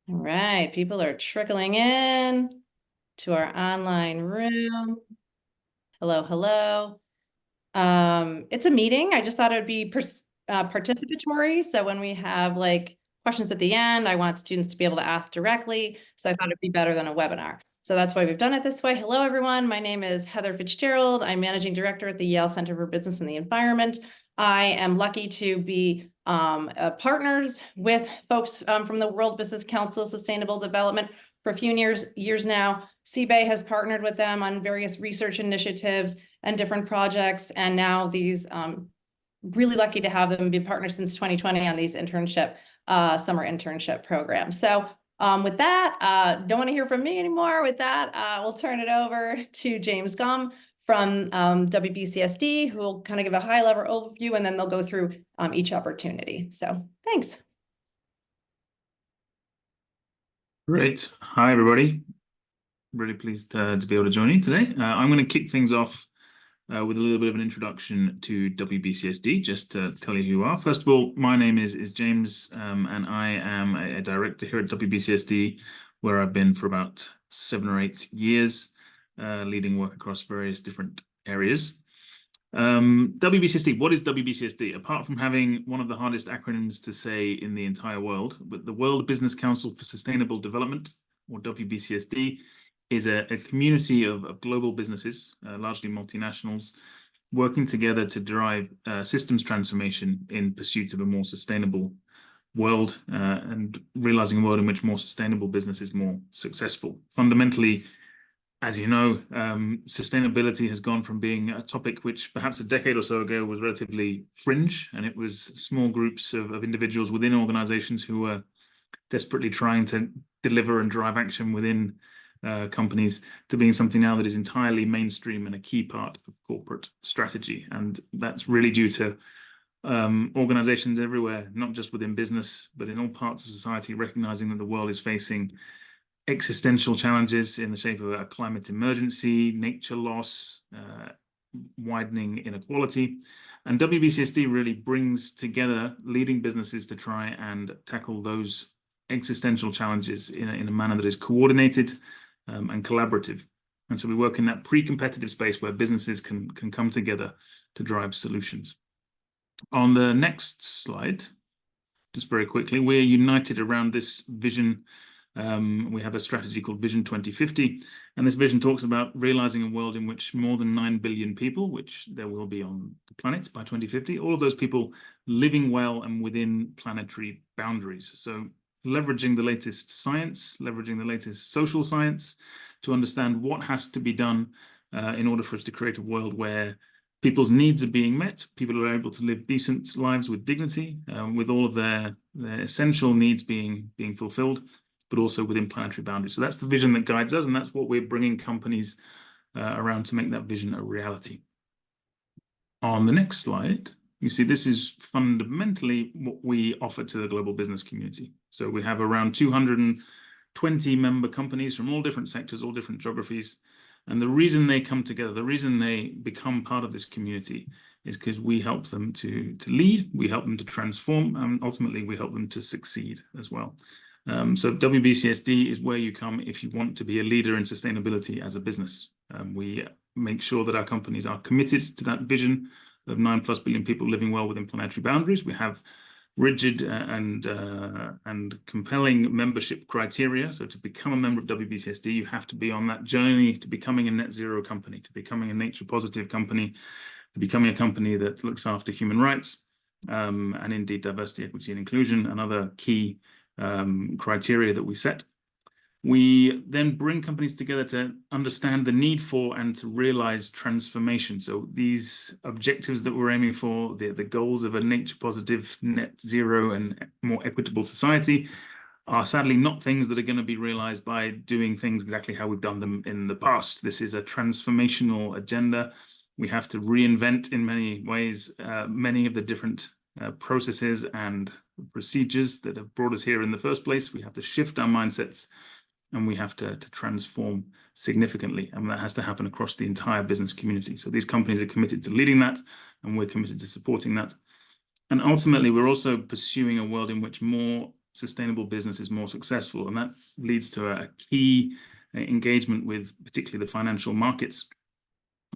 All right, people are trickling in to our online room. Hello, hello. It's a meeting. I just thought it would be participatory. So when we have like questions at the end, I want students to be able to ask directly. So I thought it'd be better than a webinar. So that's why we've done it this way. Hello, everyone. My name is Heather Fitzgerald. I'm Managing Director at the Yale Center for Business and the Environment. I am lucky to be partners with folks from the World Business Council Sustainable Development for a few years now. CBAY has partnered with them on various research initiatives and different projects. And now these, really lucky to have them be partners since 2020 on these summer internship programs. So with that, don't want to hear from me anymore. With that, we'll turn it over to James Gum from WBCSD, who will kind of give a high-level overview, and then they'll go through each opportunity. So thanks. Great. Hi, everybody. Really pleased to be able to join you today. I'm going to kick things off with a little bit of an introduction to WBCSD, just to tell you who you are. First of all, my name is James, and I am a director here at WBCSD, where I've been for about 7 or 8 years, leading work across various different areas. WBCSD, what is WBCSD? Apart from having one of the hardest acronyms to say in the entire world, but the World Business Council for Sustainable Development, or WBCSD, is a community of global businesses, largely multinationals, working together to drive systems transformation in pursuit of a more sustainable world and realizing a world in which more sustainable business is more successful. Fundamentally, as you know, sustainability has gone from being a topic which perhaps a decade or so ago was relatively fringe, and it was small groups of individuals within organizations who were desperately trying to deliver and drive action within companies, to being something now that is entirely mainstream and a key part of corporate strategy. And that's really due to organizations everywhere, not just within business, but in all parts of society, recognizing that the world is facing existential challenges in the shape of a climate emergency, nature loss, widening inequality. And WBCSD really brings together leading businesses to try and tackle those existential challenges in a manner that is coordinated and collaborative. And so we work in that pre-competitive space where businesses can come together to drive solutions. On the next slide, just very quickly, we're united around this vision. We have a strategy called Vision 2050, and this vision talks about realizing a world in which more than 9 billion people, which there will be on the planet by 2050, all of those people living well and within planetary boundaries. So leveraging the latest science, leveraging the latest social science to understand what has to be done in order for us to create a world where people's needs are being met, people are able to live decent lives with dignity, with all of their essential needs being fulfilled, but also within planetary boundaries. So that's the vision that guides us, and that's what we're bringing companies around to make that vision a reality. On the next slide, you see this is fundamentally what we offer to the global business community. So we have around 220 member companies from all different sectors, all different geographies. And the reason they come together, the reason they become part of this community is because we help them to lead, we help them to transform, and ultimately we help them to succeed as well. So WBCSD is where you come if you want to be a leader in sustainability as a business. We make sure that our companies are committed to that vision of 9+ billion people living well within planetary boundaries. We have rigid and compelling membership criteria. So to become a member of WBCSD, you have to be on that journey to becoming a net zero company, to becoming a nature positive company, to becoming a company that looks after human rights, and indeed diversity, equity, and inclusion, and other key criteria that we set. We then bring companies together to understand the need for and to realize transformation. So these objectives that we're aiming for, the goals of a nature positive, net zero, and more equitable society, are sadly not things that are going to be realized by doing things exactly how we've done them in the past. This is a transformational agenda. We have to reinvent in many ways many of the different processes and procedures that have brought us here in the first place. We have to shift our mindsets, and we have to transform significantly, and that has to happen across the entire business community. So these companies are committed to leading that, and we're committed to supporting that. And ultimately, we're also pursuing a world in which more sustainable business is more successful. And that leads to a key engagement with particularly the financial markets.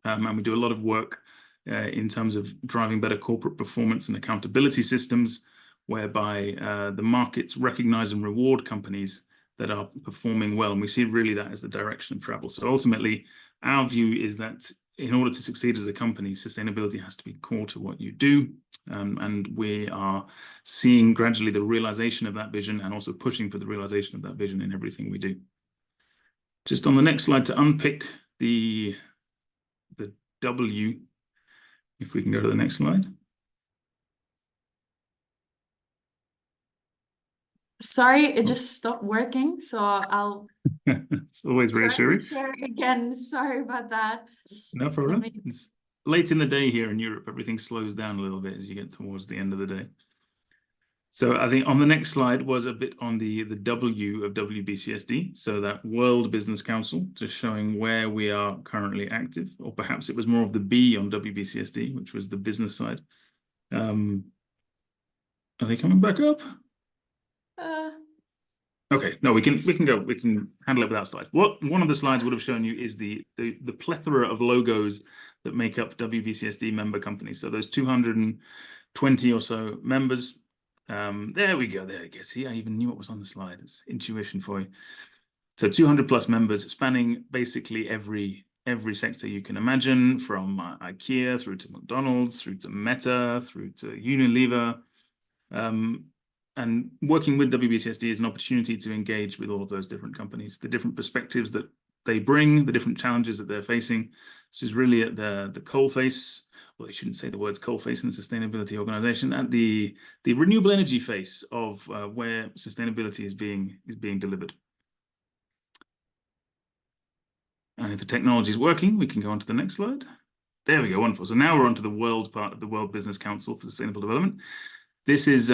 And we do a lot of work in terms of driving better corporate performance and accountability systems, whereby the markets recognize and reward companies that are performing well. And we see really that as the direction of travel. So ultimately, our view is that in order to succeed as a company, sustainability has to be core to what you do. And we are seeing gradually the realization of that vision and also pushing for the realization of that vision in everything we do. Just on the next slide to unpick the W, if we can go to the next slide. Sorry, it just stopped working, so I'll It's always try to reassuring. share again. Sorry about that. No problem. It's late in the day here in Europe. Everything slows down a little bit as you get towards the end of the day. So I think on the next slide was a bit on the W of WBCSD. So that World Business Council, just showing where we are currently active, or perhaps it was more of the B on WBCSD, which was the business side. Are they coming back up? Okay, no, we can handle it without slides. What one of the slides would have shown you is the plethora of logos that make up WBCSD member companies. So those 220 or so members. There we go. There you go. See, I even knew what was on the slide. It's intuition for you. So 200 plus members spanning basically every sector you can imagine, from IKEA through to McDonald's, through to Meta, through to Unilever. And working with WBCSD is an opportunity to engage with all of those different companies, the different perspectives that they bring, the different challenges that they're facing. This is really at the coalface. Well, I shouldn't say the words coalface in a sustainability organization, at the renewable energy face of where sustainability is being delivered. And if the technology is working, we can go on to the next slide. There we go, wonderful. So now we're on to the world part of the World Business Council for Sustainable Development. This is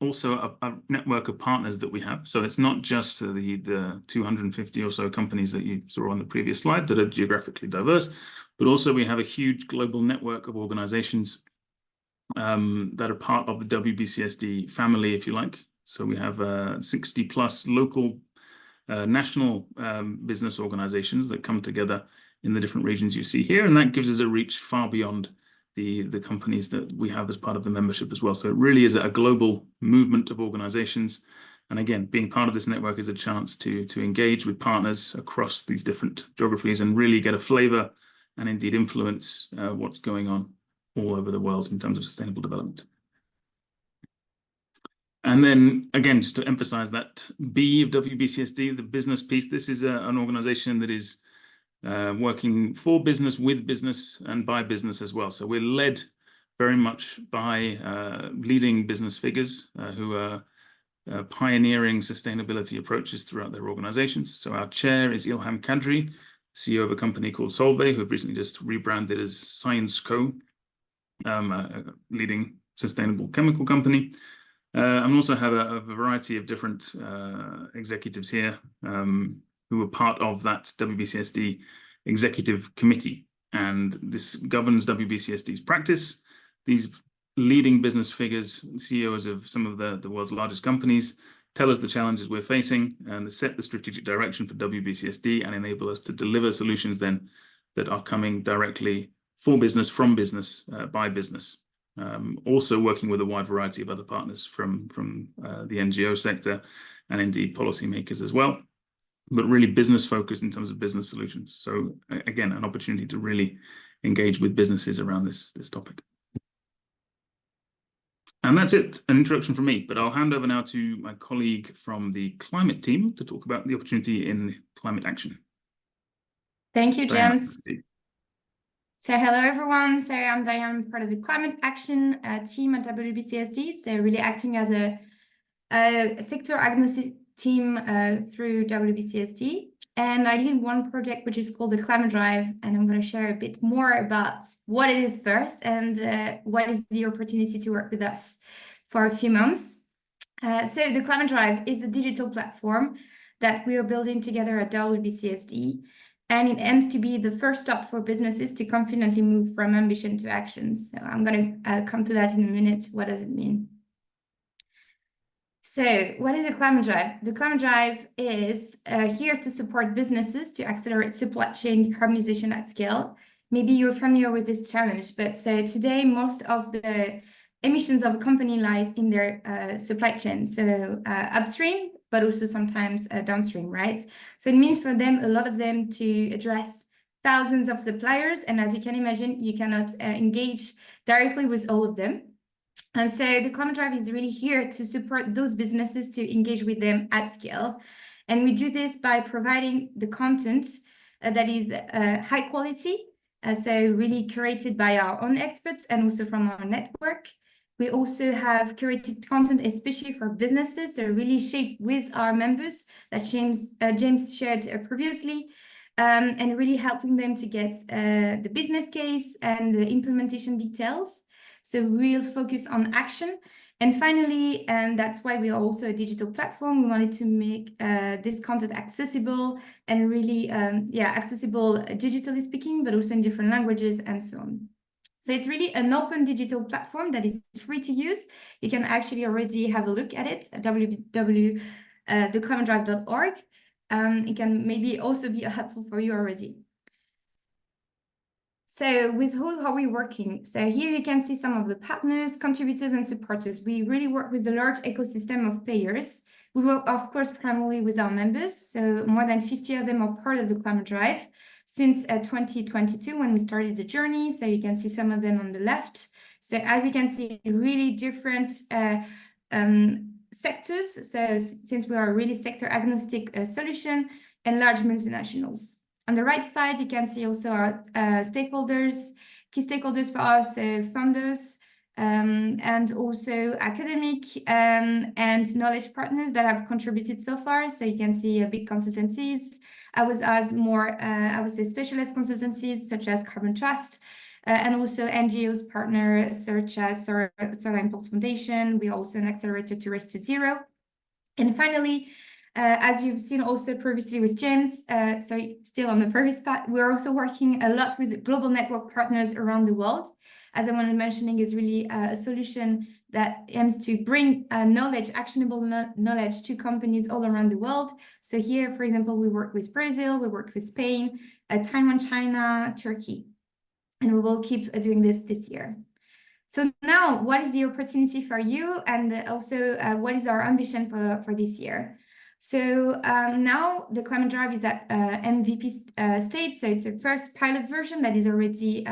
also a network of partners that we have. So it's not just the 250 or so companies that you saw on the previous slide that are geographically diverse, but also we have a huge global network of organizations that are part of the WBCSD family, if you like. So we have 60 plus local national business organizations that come together in the different regions you see here. And that gives us a reach far beyond the companies that we have as part of the membership as well. So it really is a global movement of organizations. And again, being part of this network is a chance to engage with partners across these different geographies and really get a flavor and indeed influence what's going on all over the world in terms of sustainable development. And then again, just to emphasize that B of WBCSD, the business piece, this is an organization that is working for business, with business, and by business as well. So we're led very much by leading business figures who are pioneering sustainability approaches throughout their organizations. So our chair is Ilham Kadri, CEO of a company called Solvay, who have recently just rebranded as Science Co, a leading sustainable chemical company. And also have a variety of different executives here who are part of that WBCSD executive committee. And this governs WBCSD's practice. These leading business figures, CEOs of some of the world's largest companies, tell us the challenges we're facing and set the strategic direction for WBCSD and enable us to deliver solutions then that are coming directly for business, from business, by business. Also working with a wide variety of other partners from the NGO sector and indeed policymakers as well, but really business focused in terms of business solutions. So again, an opportunity to really engage with businesses around this topic. And that's it, an introduction from me, but I'll hand over now to my colleague from the climate team to talk about the opportunity in climate action. Thank you, James. So hello, everyone. So I'm Diane, part of the climate action team at WBCSD. So really acting as a sector agnostic team through WBCSD. And I lead one project which is called the Climate Drive, and I'm going to share a bit more about what it is first and what is the opportunity to work with us for a few months. So the Climate Drive is a digital platform that we are building together at WBCSD, and it aims to be the first stop for businesses to confidently move from ambition to action. So I'm going to come to that in a minute. What does it mean? So what is a Climate Drive? The Climate Drive is here to support businesses to accelerate supply chain decarbonization at scale. Maybe you're familiar with this challenge, but so today most of the emissions of a company lies in their supply chain. So upstream, but also sometimes downstream, right? So it means for them, a lot of them to address thousands of suppliers. And as you can imagine, you cannot engage directly with all of them. And so the Climate Drive is really here to support those businesses to engage with them at scale. And we do this by providing the content that is high quality, so really curated by our own experts and also from our network. We also have curated content, especially for businesses, so really shaped with our members that James shared previously, and really helping them to get the business case and the implementation details. So real focus on action. And finally, and that's why we are also a digital platform, we wanted to make this content accessible and really, accessible digitally speaking, but also in different languages and so on. So it's really an open digital platform that is free to use. You can actually already have a look at it at www.theclimatedrive.org. It can maybe also be helpful for you already. So with who are we working? So here you can see some of the partners, contributors, and supporters. We really work with a large ecosystem of players. We work, of course, primarily with our members. So more than 50 of them are part of the Climate Drive since 2022 when we started the journey. So you can see some of them on the left. So as you can see, really different sectors. So since we are a really sector agnostic solution and large multinationals. On the right side, you can see also our stakeholders, key stakeholders for us, so funders, and also academic and knowledge partners that have contributed so far. So you can see big consultancies, I would say specialist consultancies such as Carbon Trust, and also NGOs partners such as Solar Impulse Foundation. We are also an accelerator to Race to Zero. And finally, as you've seen also previously with James, still on the previous part, we're also working a lot with global network partners around the world. As I was mentioning, is really a solution that aims to bring knowledge, actionable knowledge to companies all around the world. So here, for example, we work with Brazil, we work with Spain, Taiwan, China, Turkey, and we will keep doing this year. So now, what is the opportunity for you? And also, what is our ambition for this year? So now the Climate Drive is at MVP state. So it's a first pilot version that is already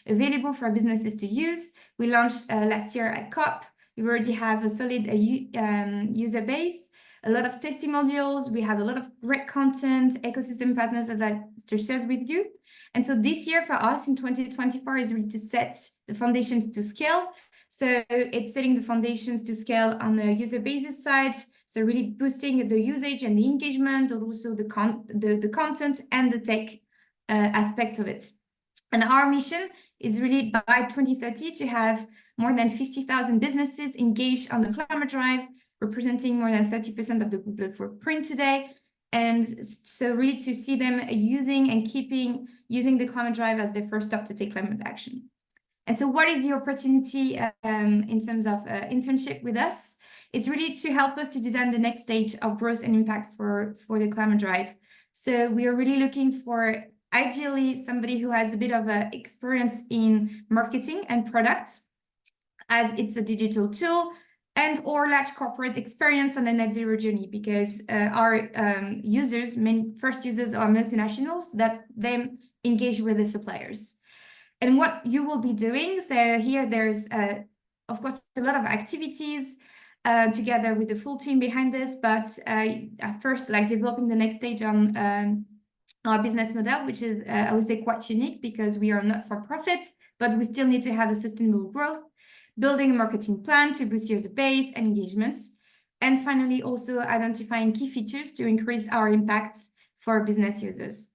available for businesses to use. We launched last year at COP. We already have a solid user base, a lot of testimonials. We have a lot of great content, ecosystem partners that I just shared with you. And so this year for us in 2024 is really to set the foundations to scale. So it's setting the foundations to scale on the user basis side. So really boosting the usage and the engagement, but also the content and the tech aspect of it. And our mission is really by 2030 to have more than 50,000 businesses engaged on the Climate Drive, representing more than 30% of the global footprint today. And so really to see them using and keeping using the Climate Drive as their first stop to take climate action. And so what is the opportunity in terms of internship with us? It's really to help us to design the next stage of growth and impact for the Climate Drive. So we are really looking for ideally somebody who has a bit of experience in marketing and products, as it's a digital tool, and or large corporate experience on the net zero journey, because our users, first users are multinationals that then engage with the suppliers. And what you will be doing, so here there's, of course, a lot of activities together with the full team behind this, but at first, like developing the next stage on our business model, which is, I would say, quite unique because we are not for profit, but we still need to have a sustainable growth, building a marketing plan to boost user base and engagements, and finally also identifying key features to increase our impacts for business users.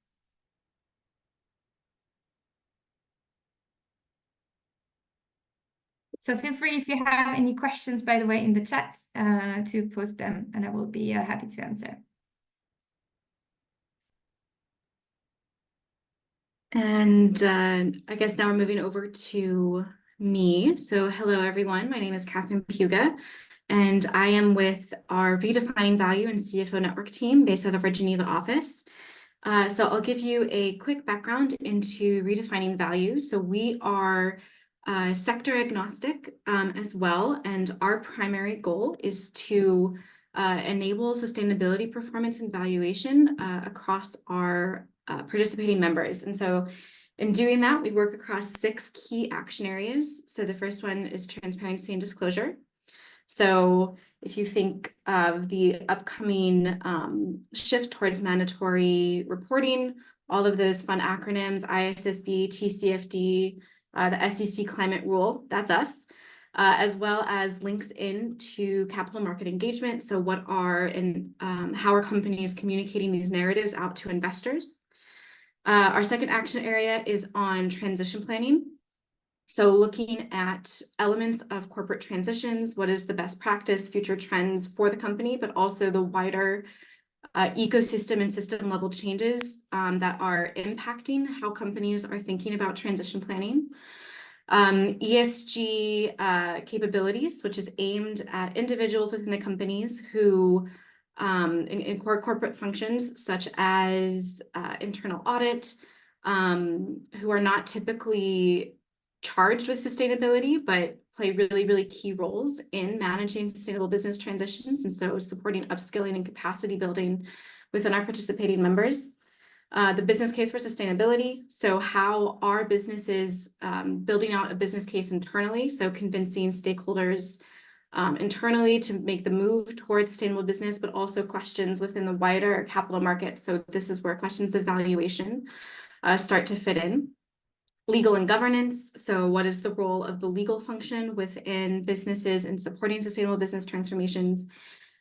So feel free if you have any questions, by the way, in the chat to post them, and I will be happy to answer. And I guess now we're moving over to me. So hello, everyone. My name is Catherine Puga. and I am with our Redefining Value and CFO Network team based out of our Geneva office. So I'll give you a quick background into Redefining Value. So we are sector agnostic as well, and our primary goal is to enable sustainability performance and valuation across our participating members. And so in doing that, we work across 6 key action areas. So the first one is transparency and disclosure. So if you think of the upcoming shift towards mandatory reporting, all of those fun acronyms, ISSB, TCFD, the SEC climate rule, that's us, as well as links into capital market engagement. So what are and how are companies communicating these narratives out to investors? Our second action area is on transition planning. So looking at elements of corporate transitions, what is the best practice, future trends for the company, but also the wider ecosystem and system level changes that are impacting how companies are thinking about transition planning. ESG capabilities, which is aimed at individuals within the companies who in core corporate functions such as internal audit, who are not typically charged with sustainability, but play really, really key roles in managing sustainable business transitions. And so supporting upskilling and capacity building within our participating members. The business case for sustainability. So how are businesses building out a business case internally? So convincing stakeholders internally to make the move towards sustainable business, but also questions within the wider capital market. So this is where questions of valuation start to fit in. Legal and governance. So what is the role of the legal function within businesses in supporting sustainable business transformations?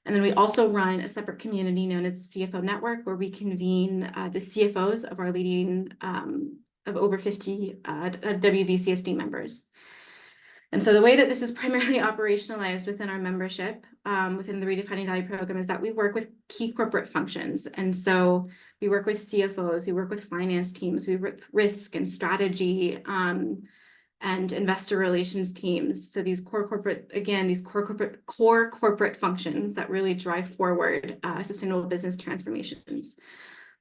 And then we also run a separate community known as the CFO Network, where we convene the CFOs of our leading of over 50 WBCSD members. And so the way that this is primarily operationalized within our membership, within the Redefining Value program, is that we work with key corporate functions. And so we work with CFOs, we work with finance teams, we work with risk and strategy, and investor relations teams. So these core corporate functions that really drive forward sustainable business transformations.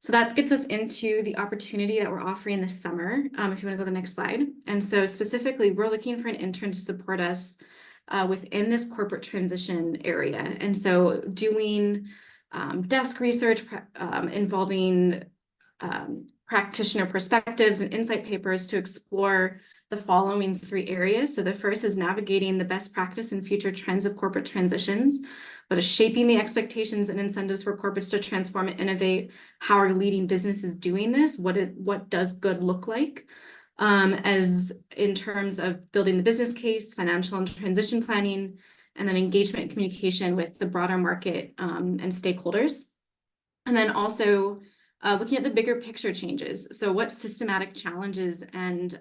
So that gets us into the opportunity that we're offering this summer, if you want to go to the next slide. And so specifically, we're looking for an intern to support us within this corporate transition area. And so doing desk research involving practitioner perspectives and insight papers to explore the following 3 areas. So the first is navigating the best practice and future trends of corporate transitions, but is shaping the expectations and incentives for corporates to transform and innovate. How are leading businesses doing this? What does good look like? As in terms of building the business case, financial and transition planning, and then engagement and communication with the broader market and stakeholders. And then also looking at the bigger picture changes. So what systematic challenges and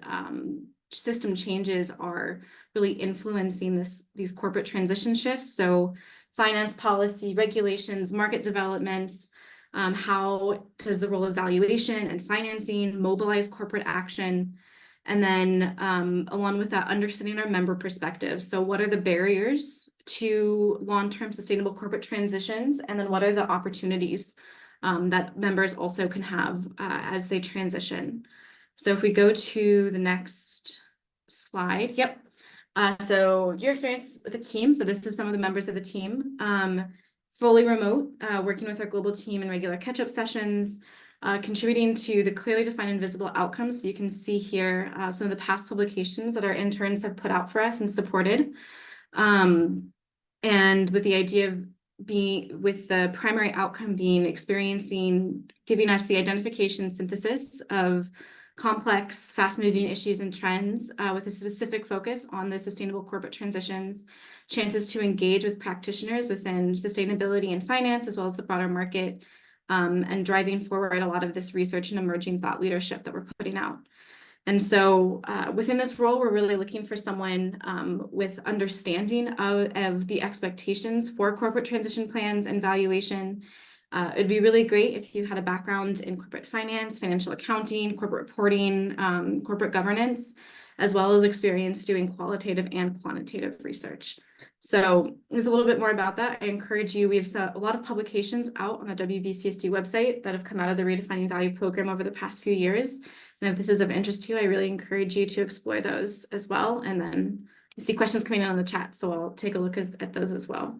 system changes are really influencing these corporate transition shifts? So finance policy, regulations, market developments, how does the role of valuation and financing mobilize corporate action? And then along with that, understanding our member perspective. So what are the barriers to long-term sustainable corporate transitions? And then what are the opportunities that members also can have as they transition? So if we go to the next slide, yep. So your experience with the team. So this is some of the members of the team, fully remote, working with our global team in regular catch-up sessions, contributing to the clearly defined and visible outcomes. So you can see here some of the past publications that our interns have put out for us and supported. And with the idea of with the primary outcome being giving us the identification synthesis of complex, fast-moving issues and trends with a specific focus on the sustainable corporate transitions, chances to engage with practitioners within sustainability and finance, as well as the broader market, and driving forward a lot of this research and emerging thought leadership that we're putting out. And so within this role, we're really looking for someone with understanding of the expectations for corporate transition plans and valuation. It'd be really great if you had a background in corporate finance, financial accounting, corporate reporting, corporate governance, as well as experience doing qualitative and quantitative research. So there's a little bit more about that. I encourage you, we have a lot of publications out on the WBCSD website that have come out of the Redefining Value program over the past few years. And if this is of interest to you, I really encourage you to explore those as well. And then I see questions coming in on the chat, so I'll take a look at those as well.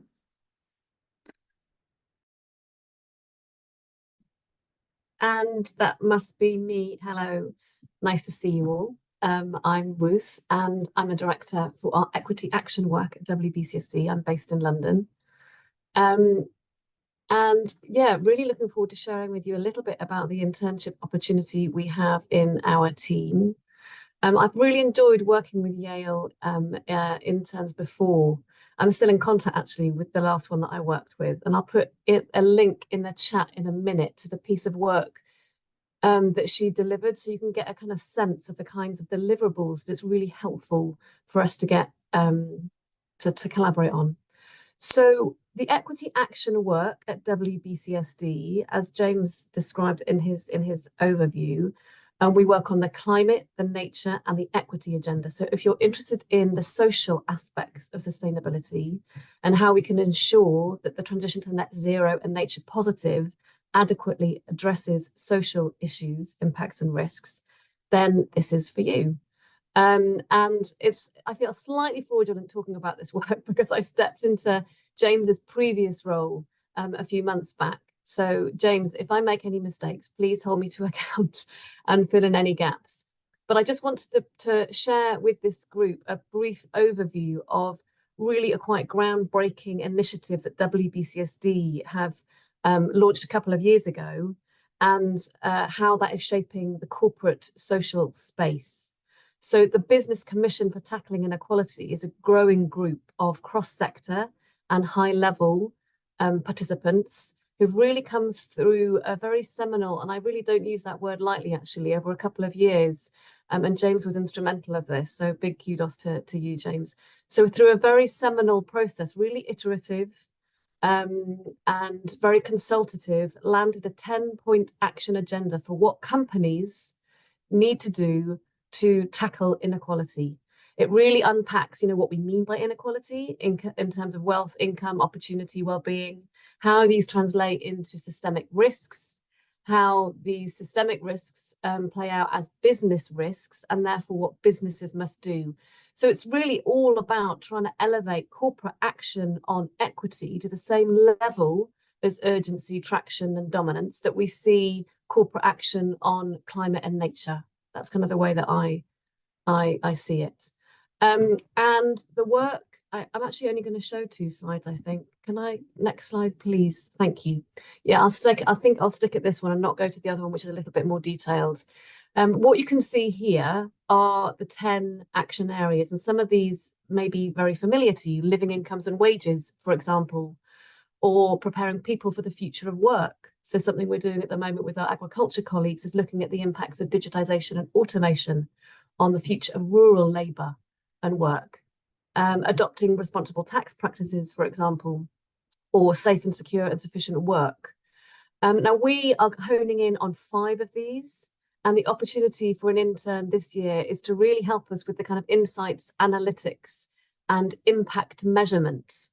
And that must be me. Hello, nice to see you all. I'm Ruth, and I'm a director for our equity action work at WBCSD. I'm based in London. And yeah, really looking forward to sharing with you a little bit about the internship opportunity we have in our team. I've really enjoyed working with Yale interns before. I'm still in contact actually with the last one that I worked with, and I'll put a link in the chat in a minute to the piece of work that she delivered, so you can get a kind of sense of the kinds of deliverables that's really helpful for us to get to collaborate on. So the equity action work at WBCSD, as James described in his overview, we work on the climate, the nature, and the equity agenda. So if you're interested in the social aspects of sustainability and how we can ensure that the transition to net zero and nature positive adequately addresses social issues, impacts, and risks, then this is for you. And I feel slightly fraudulent talking about this work because I stepped into James's previous role a few months back. So James, if I make any mistakes, please hold me to account and fill in any gaps. But I just wanted to share with this group a brief overview of really a quite groundbreaking initiative that WBCSD have launched a couple of years ago, and how that is shaping the corporate social space. So the Business Commission for Tackling Inequality is a growing group of cross-sector and high-level participants who've really come through a very seminal, and I really don't use that word lightly actually, over a couple of years. And James was instrumental of this, so big kudos to you, James. So through a very seminal process, really iterative, and very consultative, landed a 10-point action agenda for what companies need to do to tackle inequality. It really unpacks, what we mean by inequality in terms of wealth, income, opportunity, well-being, how these translate into systemic risks, how these systemic risks play out as business risks, and therefore what businesses must do. So it's really all about trying to elevate corporate action on equity to the same level as urgency, traction, and dominance that we see corporate action on climate and nature. That's kind of the way that I see it. And the work, I'm actually only going to show 2 slides, I think. Can I, next slide, please? Thank you. Yeah, I think I'll stick at this one and not go to the other one, which is a little bit more detailed. What you can see here are the 10 action areas, and some of these may be very familiar to you: living incomes and wages, for example, or preparing people for the future of work. So something we're doing at the moment with our agriculture colleagues is looking at the impacts of digitization and automation on the future of rural labour and work. Adopting responsible tax practices, for example, or safe and secure and sufficient work. Now we are honing in on 5 of these, and the opportunity for an intern this year is to really help us with the kind of insights, analytics, and impact measurement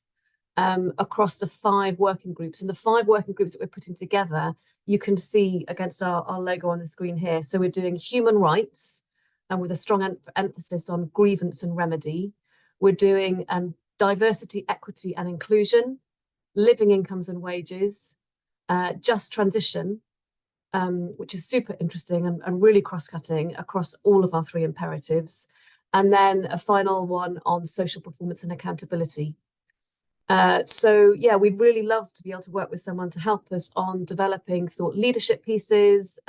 across the 5 working groups. And the 5 working groups that we're putting together, you can see against our logo on the screen here. So we're doing human rights, and with a strong emphasis on grievance and remedy. We're doing diversity, equity, and inclusion, living incomes and wages, just transition, which is super interesting and really cross-cutting across all of our 3 imperatives. And then a final one on social performance and accountability. So yeah, we'd really love to be able to work with someone to help us on developing thought leadership pieces,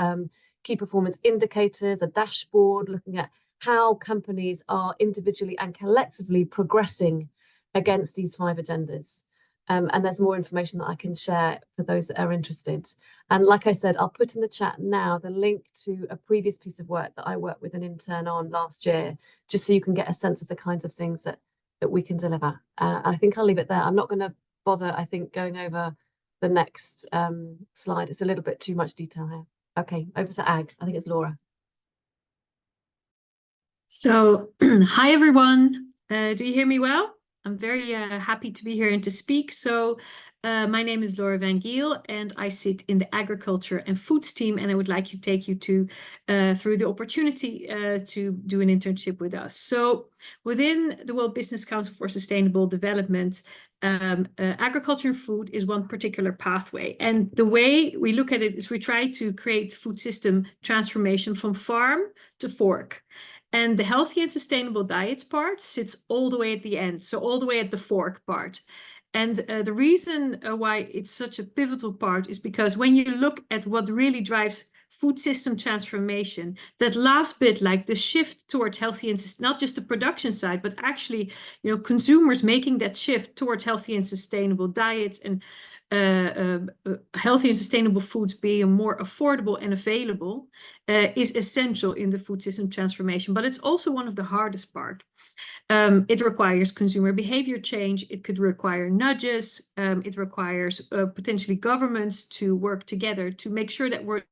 key performance indicators, a dashboard, looking at how companies are individually and collectively progressing against these 5 agendas. And there's more information that I can share for those that are interested. And like I said, I'll put in the chat now the link to a previous piece of work that I worked with an intern on last year, just so you can get a sense of the kinds of things that we can deliver. I think I'll leave it there. I'm not going to bother, I think, going over the next slide. It's a little bit too much detail here. Okay, over to Ag. I think it's Laura. So, hi everyone. Do you hear me well? I'm very happy to be here and to speak. So my name is Laura Van Giel, and I sit in the Agriculture and Foods team, and I would like to take you through the opportunity to do an internship with us. So within the World Business Council for Sustainable Development, agriculture and food is one particular pathway. And the way we look at it is we try to create food system transformation from farm to fork. And the healthy and sustainable diets part sits all the way at the end, so all the way at the fork part. And the reason why it's such a pivotal part is because when you look at what really drives food system transformation, that last bit, like the shift towards healthy and not just the production side, but actually, consumers making that shift towards healthy and sustainable diets and healthy and sustainable foods being more affordable and available is essential in the food system transformation, but it's also one of the hardest part. It requires consumer behavior change. It could require nudges. It requires potentially governments to work together to make sure that we're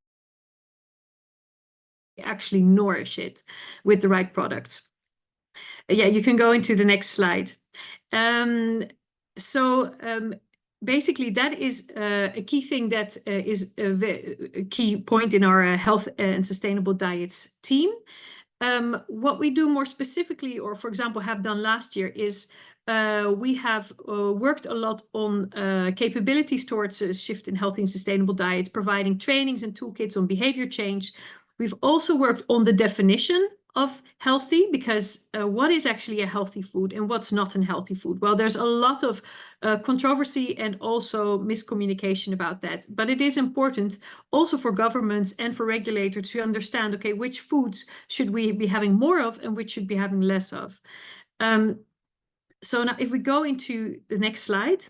actually nourish it with the right products. Yeah, you can go into the next slide. Basically, that is a key thing that is a key point in our health and sustainable diets team. What we do more specifically, or for example, have done last year is we have worked a lot on capabilities towards a shift in healthy and sustainable diets, providing trainings and toolkits on behavior change. We've also worked on the definition of healthy, because what is actually a healthy food and what's not a healthy food? Well, there's a lot of controversy and also miscommunication about that. But it is important also for governments and for regulators to understand, okay, which foods should we be having more of and which should be having less of? So now if we go into the next slide,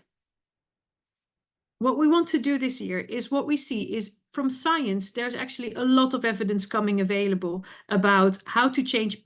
what we want to do this year is what we see is from science, there's actually a lot of evidence coming available about how to change,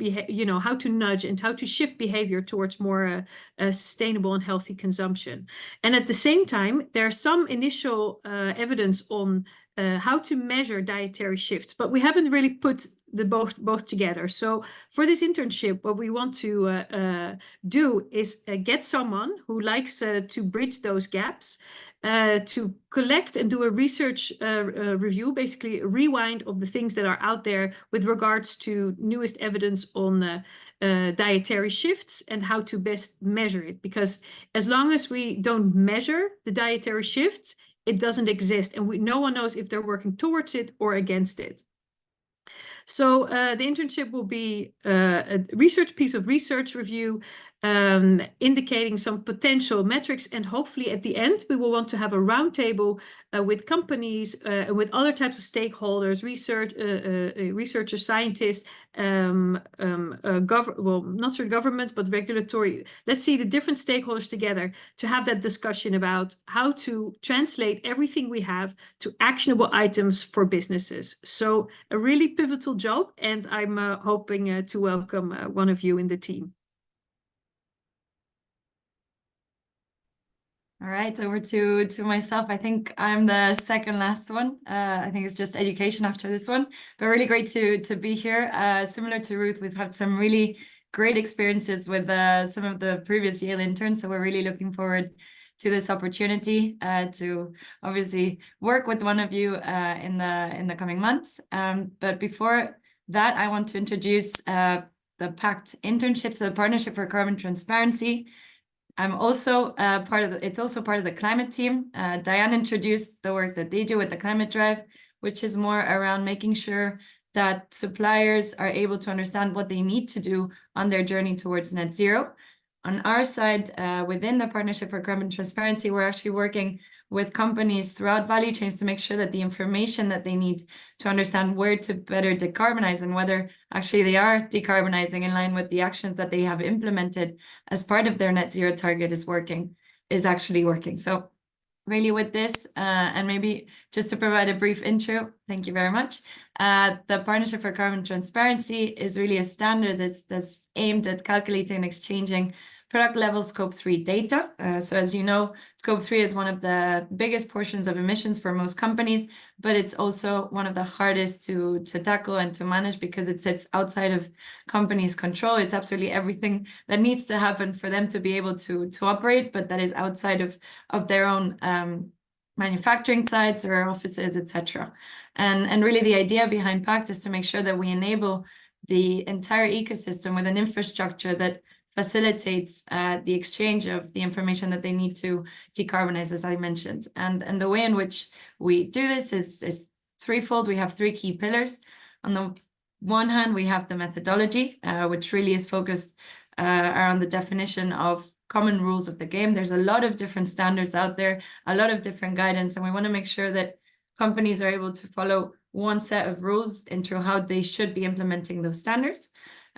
how to nudge and how to shift behavior towards more sustainable and healthy consumption. And at the same time, there's some initial evidence on how to measure dietary shifts, but we haven't really put the both together. So for this internship, what we want to do is get someone who likes to bridge those gaps, to collect and do a research review, basically a rewind of the things that are out there with regards to newest evidence on dietary shifts and how to best measure it. Because as long as we don't measure the dietary shifts, it doesn't exist, and no one knows if they're working towards it or against it. So the internship will be a piece of research review, indicating some potential metrics, and hopefully at the end we will want to have a roundtable with companies, with other types of stakeholders, researchers, scientists, not sure government, but regulatory. Let's see the different stakeholders together to have that discussion about how to translate everything we have to actionable items for businesses. So a really pivotal job, and I'm hoping to welcome one of you in the team. All right, over to myself. I think I'm the second last one. I think it's just education after this one, but really great to be here. Similar to Ruth, we've had some really great experiences with some of the previous Yale interns, so we're really looking forward to this opportunity to obviously work with one of you in the coming months. But before that, I want to introduce the PACT internship, so the Partnership for Carbon Transparency. I'm also it's also part of the climate team. Diane introduced the work that they do with the climate drive, which is more around making sure that suppliers are able to understand what they need to do on their journey towards net zero. On our side, within the Partnership for Carbon Transparency, we're actually working with companies throughout value chains to make sure that the information that they need to understand where to better decarbonize and whether actually they are decarbonizing in line with the actions that they have implemented as part of their net zero target is actually working. So really with this, and maybe just to provide a brief intro, thank you very much. The Partnership for Carbon Transparency is really a standard that's aimed at calculating and exchanging product level Scope 3 data. So as you know, Scope 3 is one of the biggest portions of emissions for most companies, but it's also one of the hardest to tackle and to manage because it sits outside of companies' control. It's absolutely everything that needs to happen for them to be able to operate, but that is outside of their own manufacturing sites or offices, etc. And really the idea behind PACT is to make sure that we enable the entire ecosystem with an infrastructure that facilitates the exchange of the information that they need to decarbonize, as I mentioned. And the way in which we do this is threefold. We have three key pillars. On the one hand, we have the methodology, which really is focused around the definition of common rules of the game. There's a lot of different standards out there, a lot of different guidance, and we want to make sure that companies are able to follow one set of rules into how they should be implementing those standards.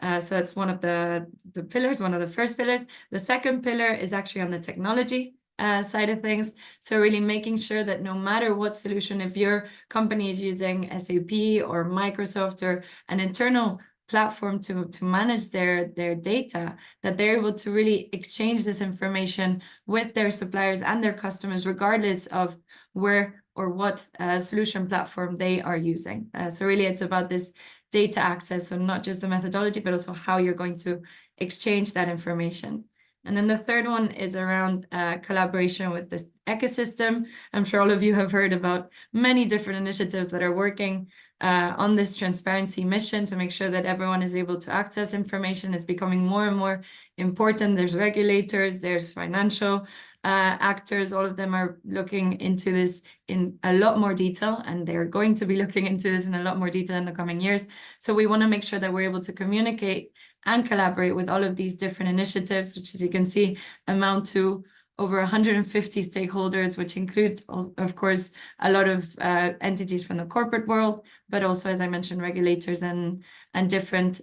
So that's one of the pillars, one of the first pillars. The second pillar is actually on the technology side of things. So really making sure that no matter what solution, if your company is using SAP or Microsoft or an internal platform to manage their data, that they're able to really exchange this information with their suppliers and their customers, regardless of where or what solution platform they are using. So really it's about this data access, so not just the methodology, but also how you're going to exchange that information. And then the third one is around collaboration with this ecosystem. I'm sure all of you have heard about many different initiatives that are working on this transparency mission to make sure that everyone is able to access information. It's becoming more and more important. There's regulators, there's financial actors, all of them are looking into this in a lot more detail, and they're going to be looking into this in a lot more detail in the coming years. So we want to make sure that we're able to communicate and collaborate with all of these different initiatives, which, as you can see, amount to over 150 stakeholders, which include, of course, a lot of entities from the corporate world, but also, as I mentioned, regulators and different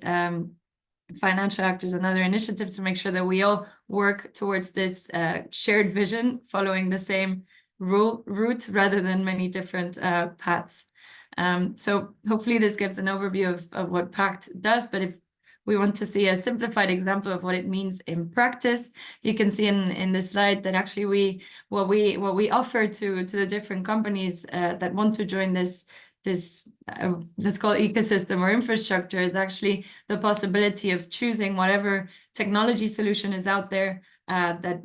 financial actors and other initiatives to make sure that we all work towards this shared vision, following the same route rather than many different paths. So hopefully this gives an overview of what PACT does, but if we want to see a simplified example of what it means in practice, you can see in this slide that actually what we offer to the different companies that want to join this let's call it ecosystem or infrastructure, is actually the possibility of choosing whatever technology solution is out there that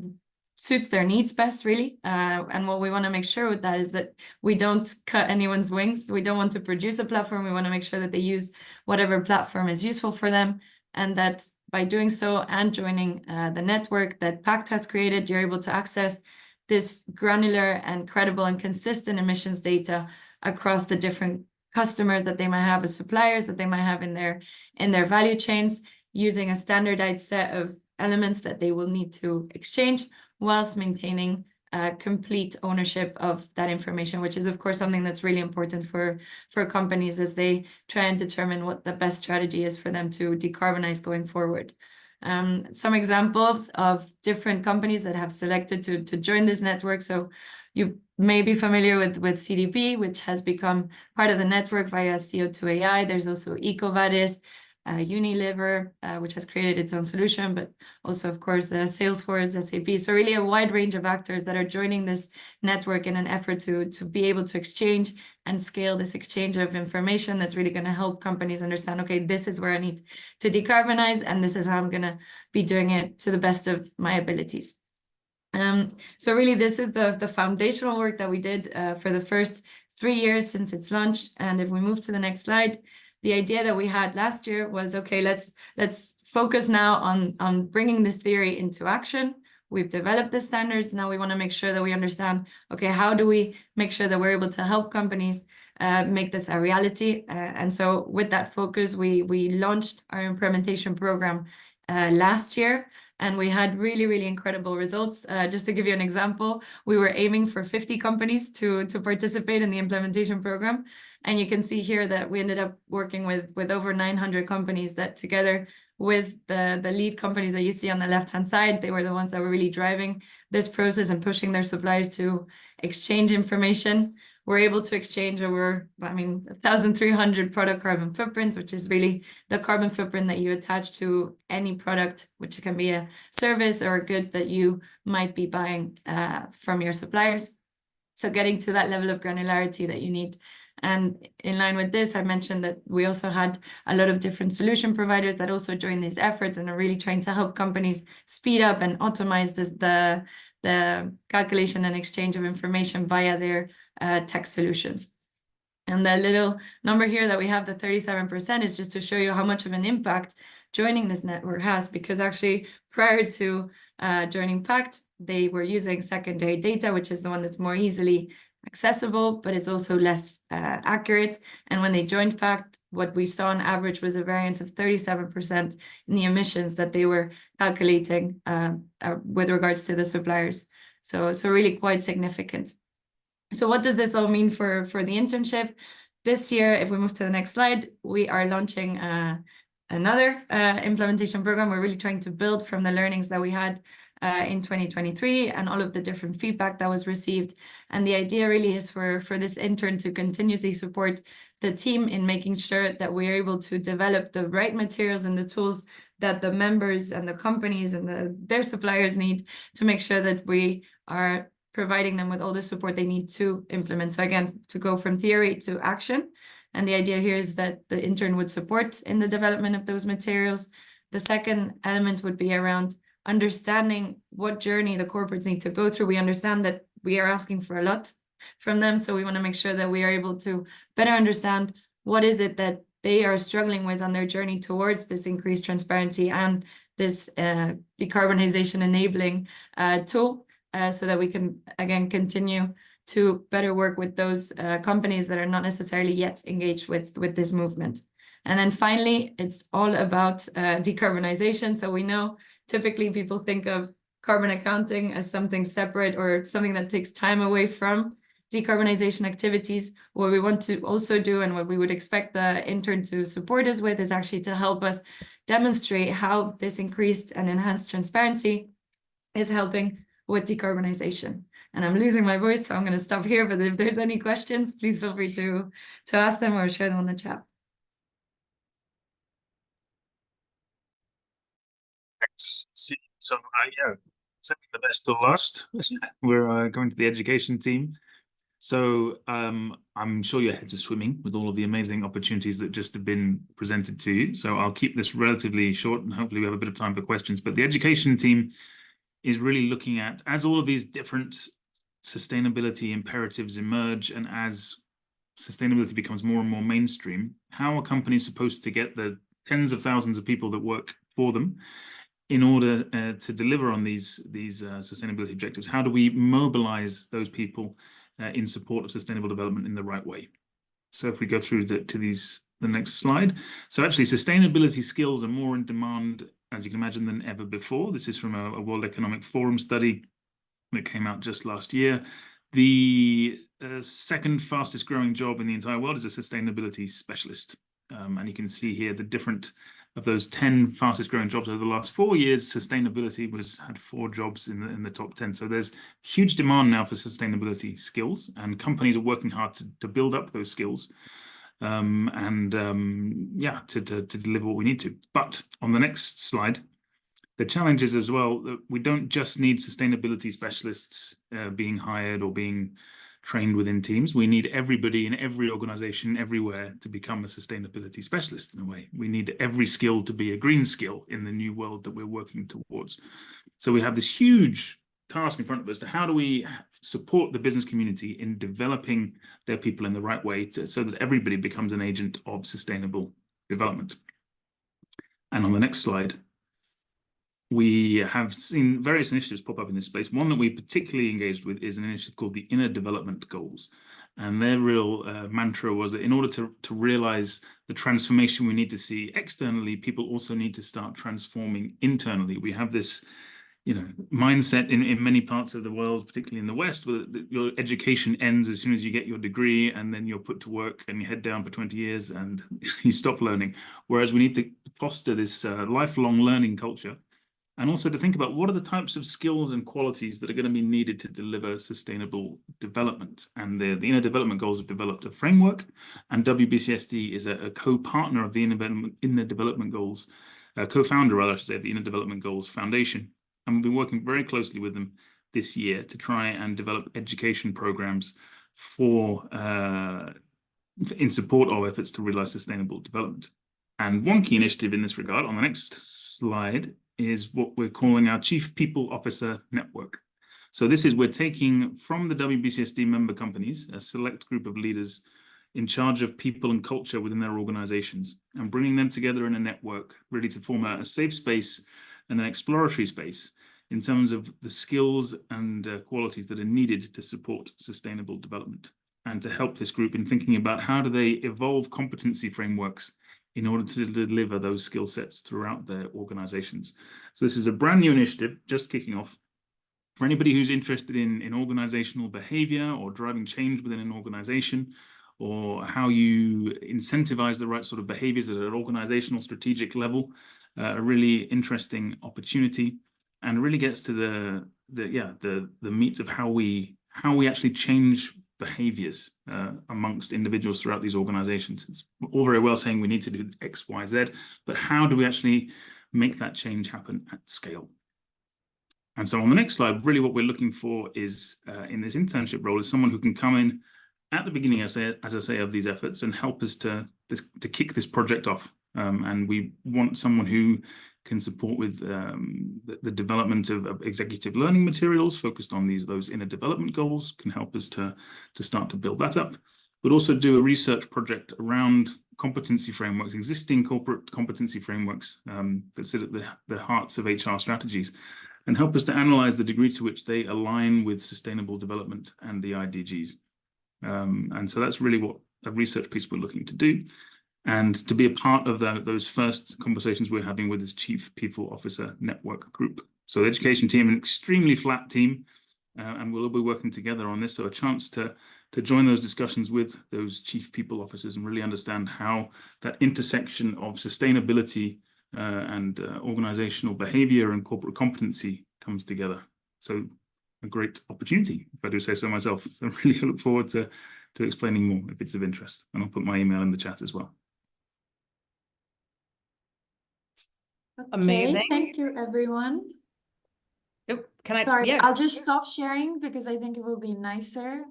suits their needs best, really. And what we want to make sure with that is that we don't cut anyone's wings. We don't want to produce a platform. We want to make sure that they use whatever platform is useful for them, and that by doing so and joining the network that PACT has created, you're able to access this granular and credible and consistent emissions data across the different customers that they might have as suppliers, that they might have in their value chains, using a standardized set of elements that they will need to exchange, whilst maintaining complete ownership of that information, which is, of course, something that's really important for companies as they try and determine what the best strategy is for them to decarbonize going forward. Some examples of different companies that have selected to join this network. So you may be familiar with CDP, which has become part of the network via CO2 AI. There's also EcoVadis, Unilever, which has created its own solution, but also, of course, Salesforce, SAP. So really a wide range of actors that are joining this network in an effort to be able to exchange and scale this exchange of information that's really going to help companies understand, okay, this is where I need to decarbonize, and this is how I'm going to be doing it to the best of my abilities. So really, this is the foundational work that we did for the first 3 years since its launch. And if we move to the next slide, the idea that we had last year was, okay, let's focus now on bringing this theory into action. We've developed the standards. Now we want to make sure that we understand, okay, how do we make sure that we're able to help companies make this a reality? And so with that focus, we launched our implementation program last year. And we had really, really incredible results. Just to give you an example, we were aiming for 50 companies to participate in the implementation program. And you can see here that we ended up working with over 900 companies that, together with the lead companies that you see on the left-hand side, they were the ones that were really driving this process and pushing their suppliers to exchange information. We're able to exchange over, 1,300 product carbon footprints, which is really the carbon footprint that you attach to any product, which can be a service or a good that you might be buying from your suppliers. So getting to that level of granularity that you need. And in line with this, I mentioned that we also had a lot of different solution providers that also joined these efforts and are really trying to help companies speed up and automate the calculation and exchange of information via their tech solutions. And the little number here that we have, the 37%, is just to show you how much of an impact joining this network has, because actually prior to joining Pact, they were using secondary data, which is the one that's more easily accessible, but it's also less accurate. And when they joined Pact, what we saw on average was a variance of 37% in the emissions that they were calculating with regards to the suppliers. So really quite significant. So what does this all mean for the internship? This year, if we move to the next slide, we are launching another implementation program. We're really trying to build from the learnings that we had in 2023 and all of the different feedback that was received. And the idea really is for this intern to continuously support the team in making sure that we are able to develop the right materials and the tools that the members and the companies and their suppliers need to make sure that we are providing them with all the support they need to implement. So again, to go from theory to action. And the idea here is that the intern would support in the development of those materials. The second element would be around understanding what journey the corporates need to go through. We understand that we are asking for a lot from them. So we want to make sure that we are able to better understand what is it that they are struggling with on their journey towards this increased transparency and this decarbonization enabling tool. So that we can, again, continue to better work with those companies that are not necessarily yet engaged with this movement. And then finally, it's all about decarbonization. So we know typically people think of carbon accounting as something separate or something that takes time away from decarbonization activities. What we want to also do and what we would expect the intern to support us with is actually to help us demonstrate how this increased and enhanced transparency is helping with decarbonization. And I'm losing my voice, so I'm going to stop here. But if there's any questions, please feel free to ask them or share them on the chat. Thanks. So yeah, saving the best till last. We're going to the education team. So I'm sure your heads are swimming with all of the amazing opportunities that just have been presented to you. So I'll keep this relatively short and hopefully we have a bit of time for questions. But the education team is really looking at, as all of these different sustainability imperatives emerge and as sustainability becomes more and more mainstream, how are companies supposed to get the tens of thousands of people that work for them in order to deliver on these sustainability objectives? How do we mobilize those people in support of sustainable development in the right way? So if we go through the next slide. So actually sustainability skills are more in demand, as you can imagine, than ever before. This is from a World Economic Forum study that came out just last year. The second fastest growing job in the entire world is a sustainability specialist. And you can see here the different of those 10 fastest growing jobs over the last 4 years. Sustainability had 4 jobs in the top 10. So there's huge demand now for sustainability skills, and companies are working hard to build up those skills. Yeah, to deliver what we need to. But on the next slide, the challenge is as well that we don't just need sustainability specialists being hired or being trained within teams. We need everybody in every organization everywhere to become a sustainability specialist in a way. We need every skill to be a green skill in the new world that we're working towards. So we have this huge task in front of us to how do we support the business community in developing their people in the right way so that everybody becomes an agent of sustainable development. And on the next slide, we have seen various initiatives pop up in this space. One that we particularly engaged with is an initiative called the Inner Development Goals. And their real mantra was that in order to realize the transformation we need to see externally, people also need to start transforming internally. We have this mindset in many parts of the world, particularly in the West, where your education ends as soon as you get your degree, and then you're put to work and you head down for 20 years and you stop learning. Whereas we need to foster this lifelong learning culture and also to think about what are the types of skills and qualities that are going to be needed to deliver sustainable development. And the Inner Development Goals have developed a framework, and WBCSD is a co-partner of the Inner Development Goals, co-founder, rather, I should say, of the Inner Development Goals Foundation. And we've been working very closely with them this year to try and develop education programs for in support of efforts to realize sustainable development. And one key initiative in this regard, on the next slide, is what we're calling our Chief People Officer Network. So this is, we're taking from the WBCSD member companies, a select group of leaders in charge of people and culture within their organizations, and bringing them together in a network, really to form a safe space and an exploratory space in terms of the skills and qualities that are needed to support sustainable development, and to help this group in thinking about how do they evolve competency frameworks in order to deliver those skill sets throughout their organizations. So this is a brand new initiative just kicking off. For anybody who's interested in organizational behavior or driving change within an organization, or how you incentivize the right sort of behaviors at an organizational strategic level, a really interesting opportunity, and really gets to the meat of how we actually change behaviors amongst individuals throughout these organizations. It's all very well saying we need to do X, Y, Z, but how do we actually make that change happen at scale? And so on the next slide, really what we're looking for is in this internship role is someone who can come in at the beginning, as I say, of these efforts and help us to kick this project off. And we want someone who can support with the development of executive learning materials focused on those inner development goals, can help us to start to build that up, but also do a research project around competency frameworks, existing corporate competency frameworks that sit at the hearts of HR strategies, and help us to analyze the degree to which they align with sustainable development and the IDGs. And so that's really what a research piece we're looking to do, and to be a part of those first conversations we're having with this Chief People Officer Network group. So the education team, an extremely flat team, and we'll all be working together on this. So a chance to join those discussions with those Chief People Officers and really understand how that intersection of sustainability and organizational behavior and corporate competency comes together. So a great opportunity, if I do say so myself. So I really look forward to explaining more if it's of interest. And I'll put my email in the chat as well. Amazing. Thank you, everyone. Oh, can I? Sorry, Yeah. I'll just stop sharing because I think it will be nicer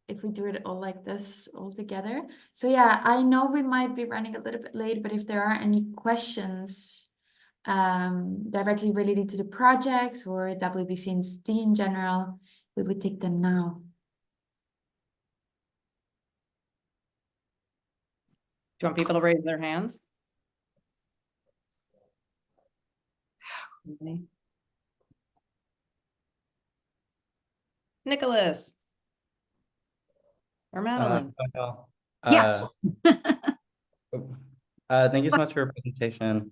if we do it all like this all together. So yeah, I know we might be running a little bit late, but if there are any questions directly related to the projects or WBCSD in general, we would take them now. Do you want people to raise their hands? Okay. Nicholas or Madeline? Yes. Thank you so much for your presentation.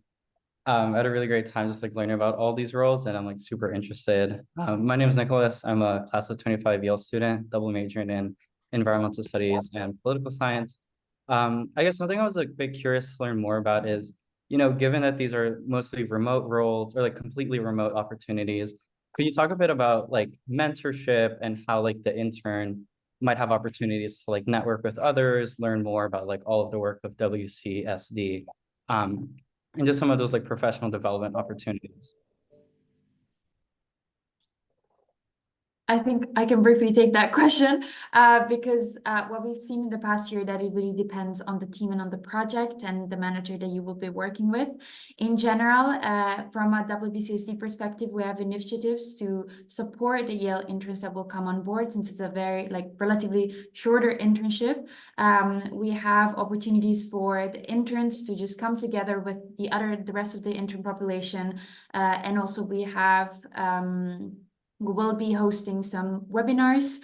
I had a really great time just like learning about all these roles, and I'm like super interested. My name is Nicholas. I'm a class of 25 Yale student, double majoring in environmental studies and political science. I guess something I was like a bit curious to learn more about is, you know, given that these are mostly remote roles or like completely remote opportunities, could you talk a bit about like mentorship and how like the intern might have opportunities to like network with others, learn more about like all of the work of WCSD, and just some of those like professional development opportunities? I think I can briefly take that question because what we've seen in the past year that it really depends on the team and on the project and the manager that you will be working with. In general, from a WBCSD perspective, we have initiatives to support the Yale interns that will come on board, since it's a very like relatively shorter internship. We have opportunities for the interns to just come together with the rest of the intern population, and also we have we will be hosting some webinars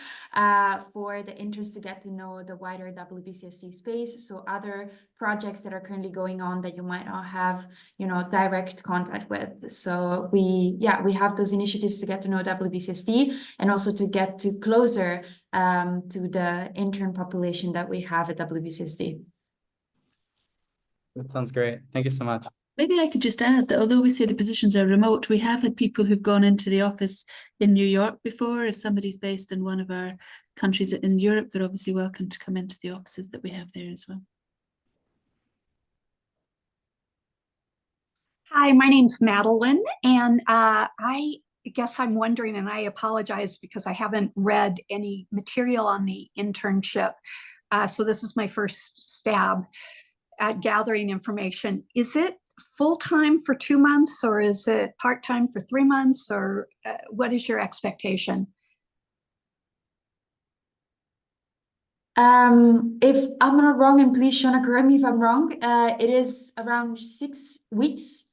for the interns to get to know the wider WBCSD space. So other projects that are currently going on that you might not have, you know, direct contact with. So we have those initiatives to get to know WBCSD and also to get to closer to the intern population that we have at WBCSD. That sounds great. Thank you so much. Maybe I could just add that although we say the positions are remote, we have had people who've gone into the office in New York before. If somebody's based in one of our countries in Europe, they're obviously welcome to come into the offices that we have there as well. Hi, my name's Madeline, and I guess I'm wondering, and I apologize because I haven't read any material on the internship. So this is my first stab at gathering information. Is it full-time for 2 months, or is it part-time for 3 months, or what is your expectation? If I'm not wrong, and please, Shona, correct me if I'm wrong, it is around 6 weeks.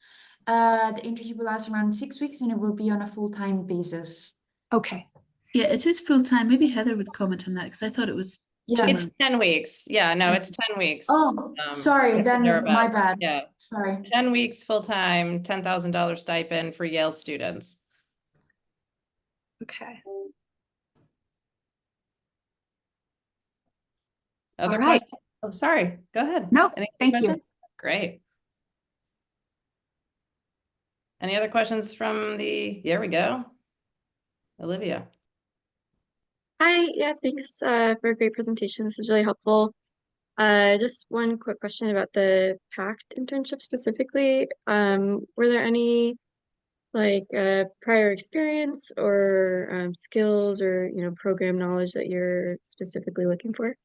The internship will last around 6 weeks, and it will be on a full-time basis. Okay. Yeah, it is full-time. Maybe Heather would comment on that because I thought it was 2 It's months. 10 weeks. Yeah, no, it's 10 weeks. Oh, sorry, then my thereabouts. bad. Yeah, Sorry. 10 weeks full-time, $10,000 stipend for Yale students. Okay. Other All right. questions? Oh, sorry. Go ahead. No, Any thank you. questions? Great. Any other questions from there we go. Olivia. Hi, yeah, thanks for a great presentation. This is really helpful. Just one quick question about the PACT internship specifically. Were there any like prior experience or skills or program knowledge that you're specifically looking for?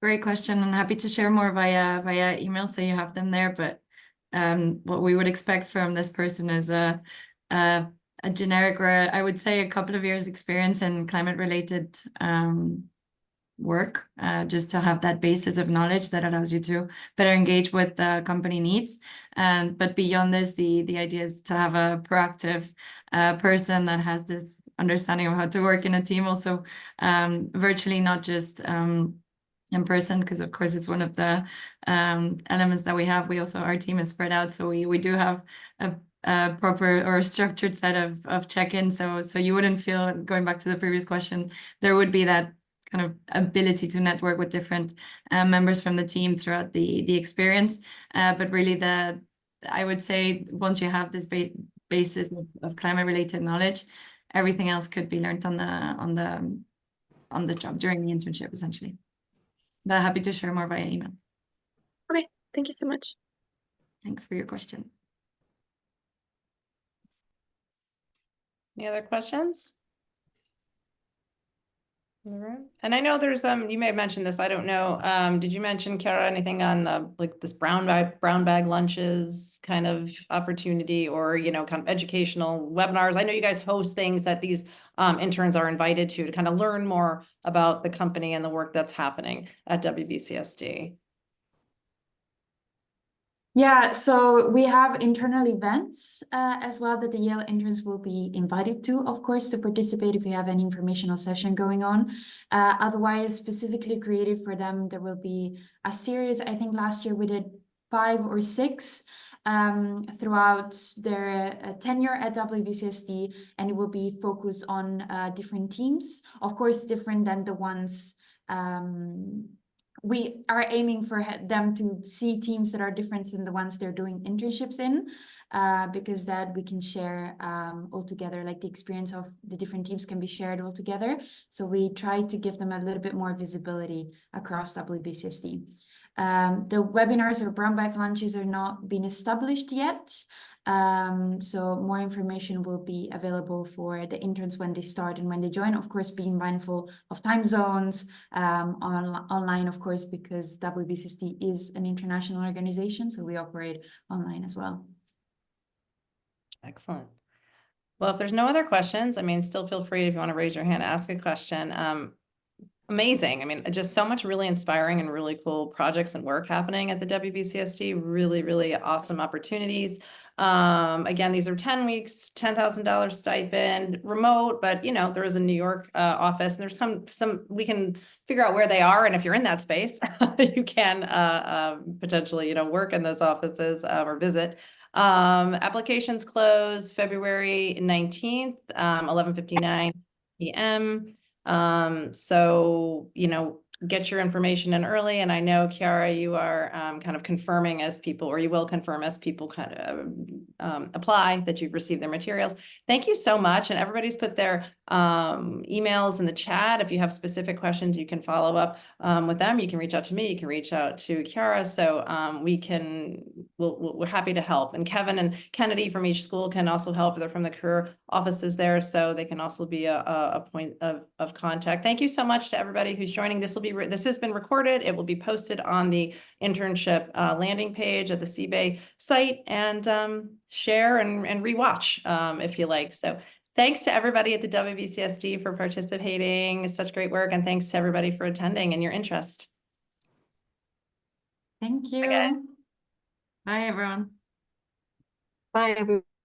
Great question, and happy to share more via email so you have them there. But what we would expect from this person is a generic, or I would say a couple of years experience in climate related work, just to have that basis of knowledge that allows you to better engage with the company needs. But beyond this, the idea is to have a proactive person that has this understanding of how to work in a team, also virtually, not just in person, because of course it's one of the elements that we have. We also, our team is spread out, so we do have a proper or structured set of check-ins. So you wouldn't feel, going back to the previous question, there would be that kind of ability to network with different members from the team throughout the experience. But really, I would say once you have this basis of climate related knowledge, everything else could be learned on the job during the internship, essentially. But happy to share more via email. Okay, thank you so much. Thanks for your question. Any other questions in the room? And I know there's you may have mentioned this, I don't know. Did you mention, Kara, anything on the like this brown bag lunches kind of opportunity, or kind of educational webinars? I know you guys host things that these interns are invited to kind of learn more about the company and the work that's happening at WBCSD. Yeah, so we have internal events as well that the Yale interns will be invited to, of course, to participate if we have any informational session going on. Otherwise, specifically created for them, there will be a series. I think last year we did 5 or 6 throughout their tenure at WBCSD, and it will be focused on different teams, of course, different than the ones we are aiming for them to see teams that are different than the ones they're doing internships in, because that we can share all together, like the experience of the different teams can be shared all together. So we try to give them a little bit more visibility across WBCSD. The webinars or brown bag lunches are not being established yet. So more information will be available for the interns when they start and when they join, of course, being mindful of time zones, online, of course, because WBCSD is an international organization, so we operate online as well. Excellent. Well, if there's no other questions, I mean, still feel free if you want to raise your hand, ask a question. Amazing. I mean, just so much really inspiring and really cool projects and work happening at the WBCSD. Really, really awesome opportunities. Again, these are 10 weeks, $10,000 stipend, remote, but there is a New York office, and there's some we can figure out where they are, and if you're in that space, you can potentially work in those offices or visit. Applications close February 19th, 11:59 p.m. So get your information in early. And I know, Kiara, you are kind of confirming as people, or you will confirm as people kind of apply that you've received their materials. Thank you so much. And everybody's put their emails in the chat. If you have specific questions, you can follow up with them. You can reach out to me. You can reach out to Kiara. So we're happy to help. And Kevin and Kennedy from each school can also help. They're from the career offices there, so they can also be a point of contact. Thank you so much to everybody who's joining. This has been recorded. It will be posted on the internship landing page at the CBay site, and share and rewatch if you like. So thanks to everybody at the WBCSD for participating. It's such great work, and thanks to everybody for attending and your interest. Thank you. Okay. Bye, everyone. Bye, everyone.